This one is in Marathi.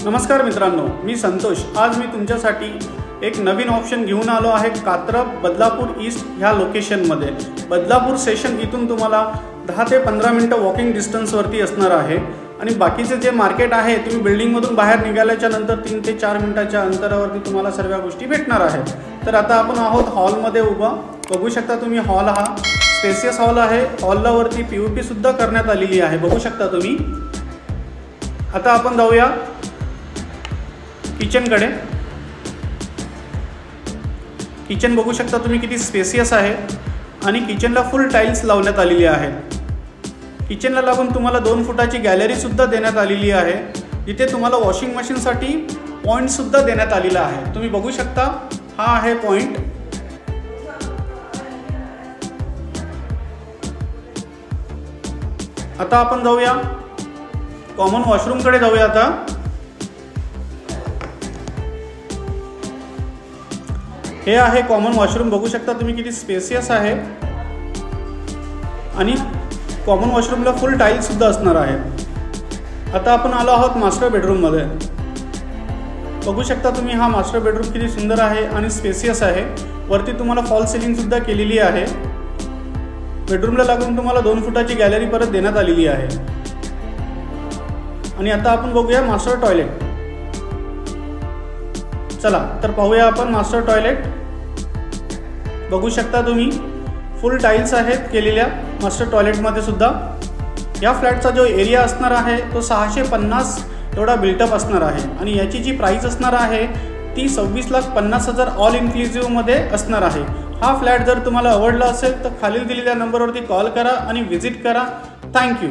नमस्कार मित्रांनो, मी संतोष। आज मी तुमच्यासाठी एक नवीन ऑप्शन घेऊन आलो आहे। कात्रप बदलापूर ईस्ट ह्या लोकेशनमध्ये बदलापूर स्टेशन इथून तुम्हाला 10 ते 15 मिनिटं वॉकिंग डिस्टन्सवरती असणार आहे आणि बाकीचे जे मार्केट आहे तुम्ही बिल्डिंगमधून बाहेर निघाल्याच्या नंतर 3 ते 4 मिनिटाच्या अंतरावरती तुम्हाला सर्व गोष्टी भेटणार आहेत। तर आता आपण आहोत हॉलमध्ये उभा। बघू शकता तुम्ही, हॉल हा स्पेसियस हॉल आहे। हॉलला वरती पीओपी सुद्धा करण्यात आलेली आहे, बघू शकता तुम्ही। आता आपण जाऊया किचनकडे। किचन बघू शकता तुम्ही किती स्पेसियस आहे आणि किचनला फुल टाइल्स लावण्यात आलेली आहेत। किचनला लागून तुम्हाला 2 फुटाची गॅलरी सुद्धा देण्यात आलेली आहे, जिथे तुम्हाला वॉशिंग मशीनसाठी पॉइंट सुद्धा देण्यात आलेला आहे। तुम्ही बघू शकता, हा आहे पॉइंट। आता आपण जाऊया कॉमन वॉशरूमकडे जाऊया। आता हे आहे कॉमन वॉशरूम, बघू शकता तुम्ही किती स्पेसियस आहे आणि कॉमन वॉशरूमला फुल टाइल्स सुद्धा असणार आहे। आता आपण आलो आहोत मास्टर बेडरूममध्ये। बघू शकता तुम्ही, हा मास्टर बेडरूम किती सुंदर आहे आणि स्पेसियस आहे। वरती तुम्हाला फॉल सिलिंग सुद्धा केलेली आहे। बेडरूमला लागून तुम्हाला 2 फुटाची गॅलरी परत देण्यात आलेली आहे। आणि आता आपण बघूया मास्टर टॉयलेट। चला तर पाहूया आपण मास्टर टॉयलेट। बघू शकता तुम्ही, फुल टाइल्स आहेत केलेल्या मास्टर टॉयलेटमध्ये सुद्धा। या फ्लॅटचा जो एरिया असणार आहे तो 650 एवढा बिल्टअप असणार आहे आणि याची जी प्राइस असणार आहे ती 26,50,000 ऑल इन्क्लुसिव्हमध्ये असणार आहे। हा फ्लॅट जर तुम्हाला आवडला असेल तर खालील दिलेल्या नंबरवरती कॉल करा आणि व्हिजिट करा। थँक्यू।